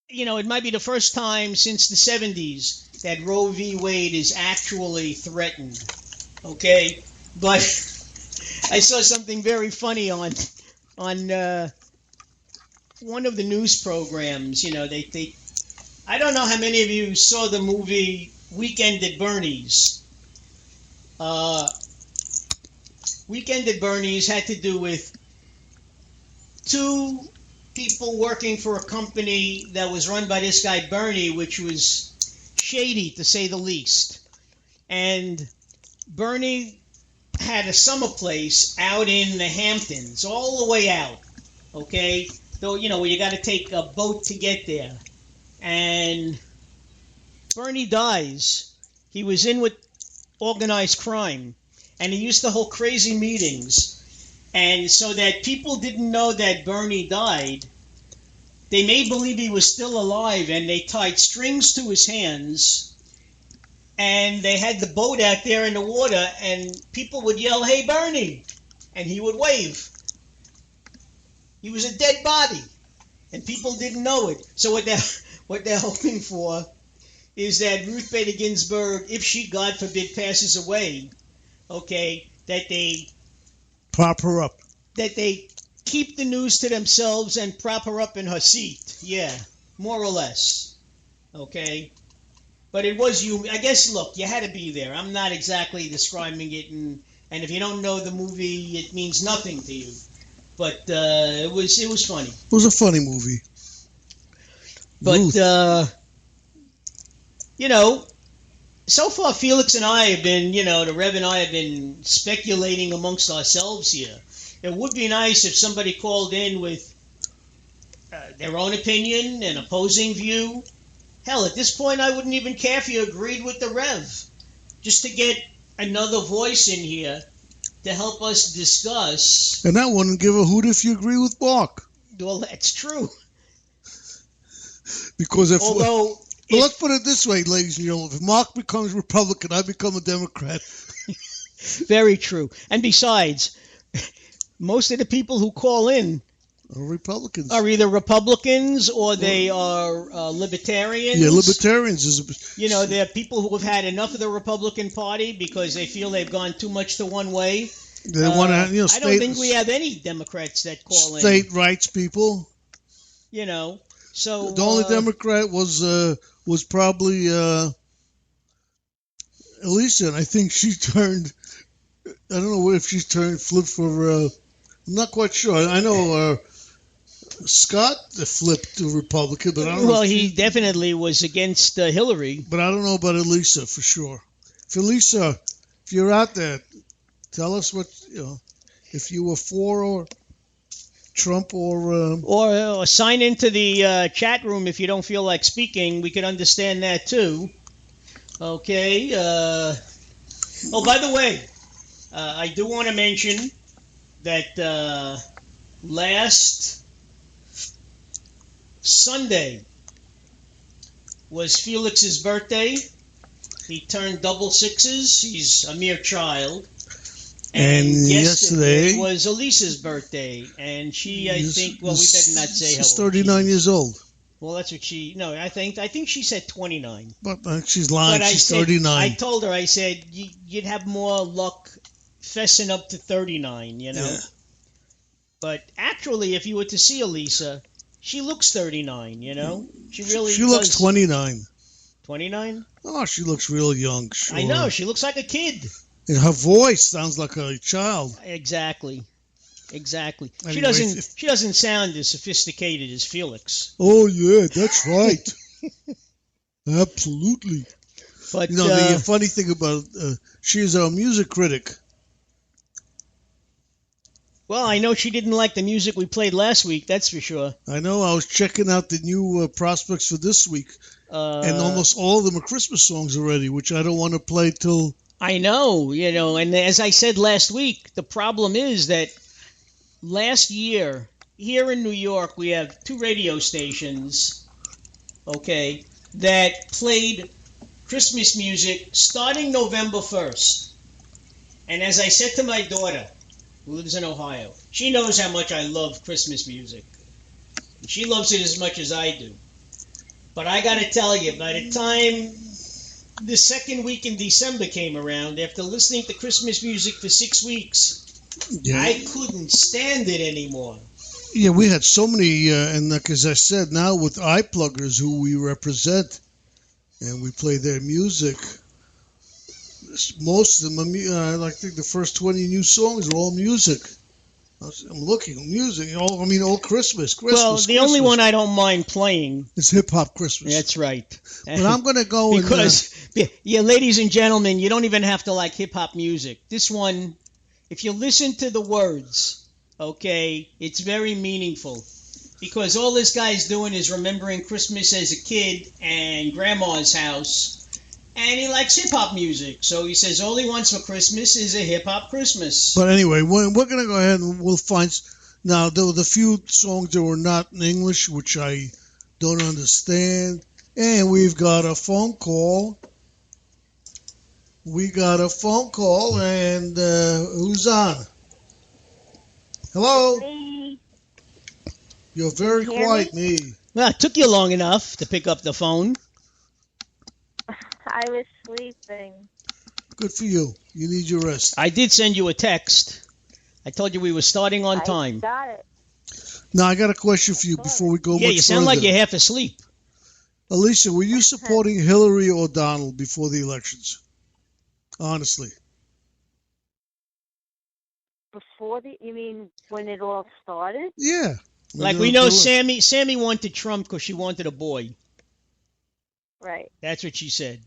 it might be the first time since the 70s that Roe v. Wade is actually threatened. Okay? But I saw something very funny on one of the news programs. They I don't know how many of you saw the movie Weekend at Bernie's. Weekend at Bernie's had to do with two people working for a company that was run by this guy Bernie, which was shady to say the least. And Bernie had a summer place out in the Hamptons, all the way out, okay? Though, where you got to take a boat to get there. And Bernie dies. He was in with organized crime, and he used to hold crazy meetings. And so that people didn't know that Bernie died, they made believe he was still alive, and they tied strings to his hands, and they had the boat out there in the water, and people would yell, "Hey, Bernie!" and he would wave. He was a dead body, and people didn't know it. So what they're hoping for is that Ruth Bader Ginsburg, if she, God forbid, passes away, okay, that they prop her up. That they keep the news to themselves and prop her up in her seat. Yeah, more or less. Okay? But it was you. I guess, look, you had to be there. I'm not exactly describing it, and if you don't know the movie, it means nothing to you. But it was funny. It was a funny movie. But, so far Felix and I have been, the Rev and I have been speculating amongst ourselves here. It would be nice if somebody called in with their own opinion, an opposing view. Hell, at this point, I wouldn't even care if you agreed with the Rev. Just to get another voice in here to help us discuss. And I wouldn't give a hoot if you agree with Mark. Well, that's true. Because let's put it this way, ladies and gentlemen. If Mark becomes Republican, I become a Democrat. Very true. And besides, most of the people who call in are Republicans. Are either Republicans or they are libertarians. Yeah, libertarians is. They're people who have had enough of the Republican Party because they feel they've gone too much to one way. They want to, I don't think we have any Democrats that call in. State rights people. So the only Democrat was probably Elisa, and I think she turned. I don't know if she flipped for. I'm not quite sure. I know Scott flipped to Republican, but I don't know. Well, he definitely was against Hillary. But I don't know about Elisa for sure. If Elisa, if you're out there, tell us what if you were for or Trump or sign into the chat room if you don't feel like speaking. We could understand that too. Okay. Oh, by the way, I do want to mention that last Sunday was Felix's birthday. He turned double sixes. He's a mere child. And yesterday was Elisa's birthday, and she, I think, well, we better not say how old. She's 39 years old. Well, that's what she. No, I think she said 29. But she's lying. She's 39. I told her. I said you'd have more luck fessing up to 39. Yeah. But actually, if you were to see Elisa, she looks 39. She really. She looks 29. 29? Oh, she looks real young. Sure. I know. She looks like a kid. And her voice sounds like a child. Exactly. Anyway, she doesn't sound as sophisticated as Felix. Oh yeah, that's right. Absolutely. But the funny thing about she is a music critic. Well, I know she didn't like the music we played last week. That's for sure. I know. I was checking out the new prospects for this week, and almost all of them are Christmas songs already, which I don't want to play till. I know, and as I said last week, the problem is that last year, here in New York, we have 2 radio stations, okay, that played Christmas music starting November 1st. And as I said to my daughter, who lives in Ohio, she knows how much I love Christmas music. She loves it as much as I do. But I got to tell you, by the time the second week in December came around, after listening to Christmas music for 6 weeks, I couldn't stand it anymore. Yeah, we had so many, and like as I said, now with iPluggers who we represent, and we play their music. Most of them, I think the first 20 new songs are all music. I'm looking, music, all Christmas. Well, the only one I don't mind playing is Hip Hop Christmas. That's right. But I'm going to go because, ladies and gentlemen, you don't even have to like hip hop music. This one, if you listen to the words, okay, it's very meaningful. Because all this guy's doing is remembering Christmas as a kid and Grandma's house. And he likes hip-hop music. So he says all he wants for Christmas is a hip-hop Christmas. But anyway, we're going to go ahead and we'll find... Now, there were the few songs that were not in English, which I don't understand. And we've got a phone call. And who's on? Hello? Me. You're very quiet, me. Well, it took you long enough to pick up the phone. I was sleeping. Good for you. You need your rest. I did send you a text. I told you we were starting on time. I got it. Now, I got a question for you before we go much further. Yeah, you sound like you're half asleep. Alicia, were you supporting Hillary or Donald before the elections? Honestly. You mean when it all started? Yeah. Like we know Sammy wanted Trump because she wanted a boy. Right. That's what she said.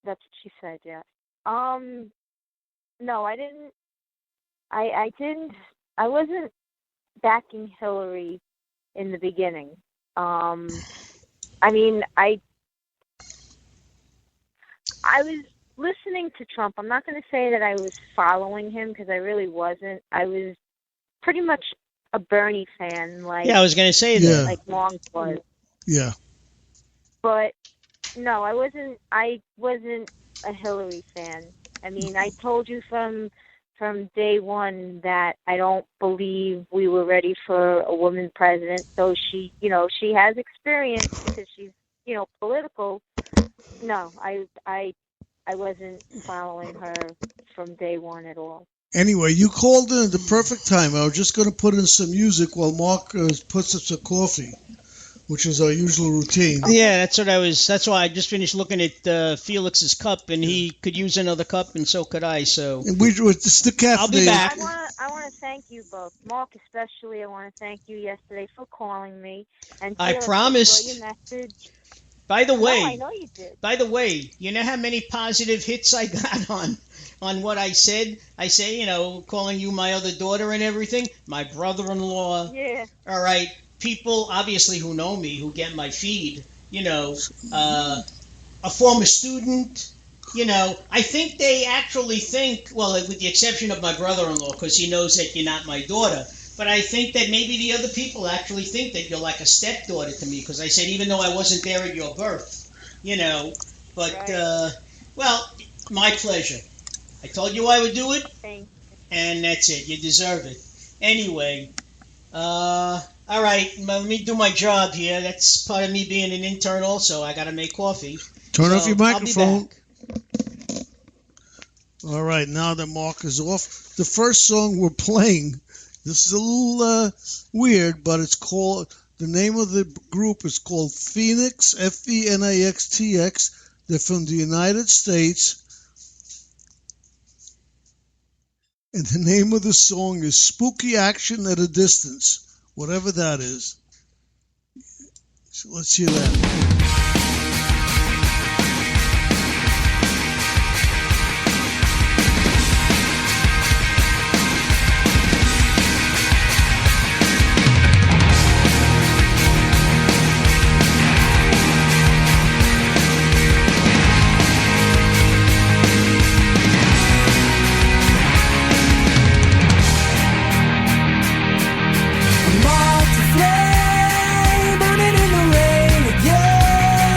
That's what she said, yeah. No, I didn't. I wasn't backing Hillary in the beginning. I was listening to Trump. I'm not going to say that I was following him because I really wasn't. I was pretty much a Bernie fan. I was going to say that. Like Long was. Yeah. But no, I wasn't a Hillary fan. I told you from day one that I don't believe we were ready for a woman president. So she has experience because she's, political. No, I wasn't following her from day one at all. Anyway, you called in at the perfect time. I was just going to put in some music while Mark puts up some coffee, which is our usual routine. Yeah, that's why I just finished looking at Felix's cup, and he could use another cup, and so could I. So it's the cafe. I'll be back. I want to thank you both, Mark especially. I want to thank you yesterday for calling me. And I promised. Your message. By the way, I know you did. By the way, you know how many positive hits I got on what I said? I say, calling you my other daughter and everything. My brother-in-law. Yeah. All right. People, obviously, who know me, who get my feed, a former student, I think they actually think, well, with the exception of my brother-in-law, because he knows that you're not my daughter, but I think that maybe the other people actually think that you're like a stepdaughter to me, because I said, even though I wasn't there at your birth, but, right. Well, my pleasure. I told you I would do it, Thank you. And that's it. You deserve it. Anyway, all right, let me do my job here. That's part of me being an intern also. I got to make coffee. Turn off your microphone. I'll be back. All right, now that Mark is off, the first song we're playing, this is a little weird, but it's called, the name of the group is called Phoenix, F-E-N-I-X-T-X. They're from the United States. And the name of the song is Spooky Action at a Distance. Whatever that is. So let's hear that. Flame burning in the rain again.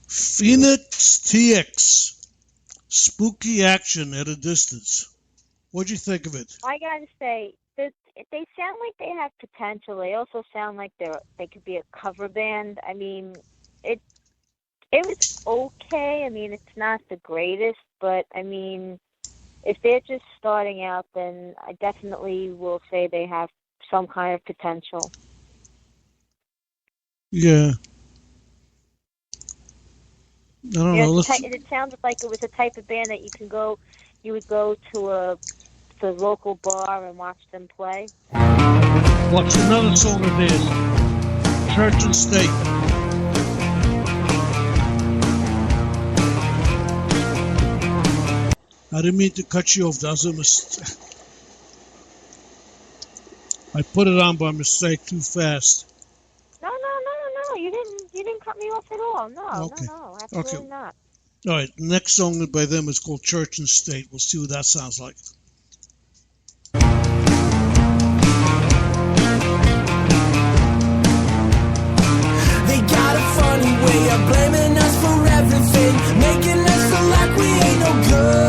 Phoenix TX. Spooky action at a distance. What'd you think of it? I gotta say, they sound like they have potential. They also sound like they could be a cover band. I mean, it was okay. I mean, it's not the greatest, but I mean, if they're just starting out, then I definitely will say they have some kind of potential. Yeah. I don't know. It sounded like it was a type of band that you would go to the local bar and watch them play. What's another song of theirs? Church and State. I didn't mean to cut you off. That was a mistake. I put it on by mistake too fast. No. You didn't cut me off at all. No, Okay. no, absolutely not. All right, the next song by them is called Church and State. We'll see what that sounds like. They got a funny way of blaming us for everything, making us feel like we ain't no good.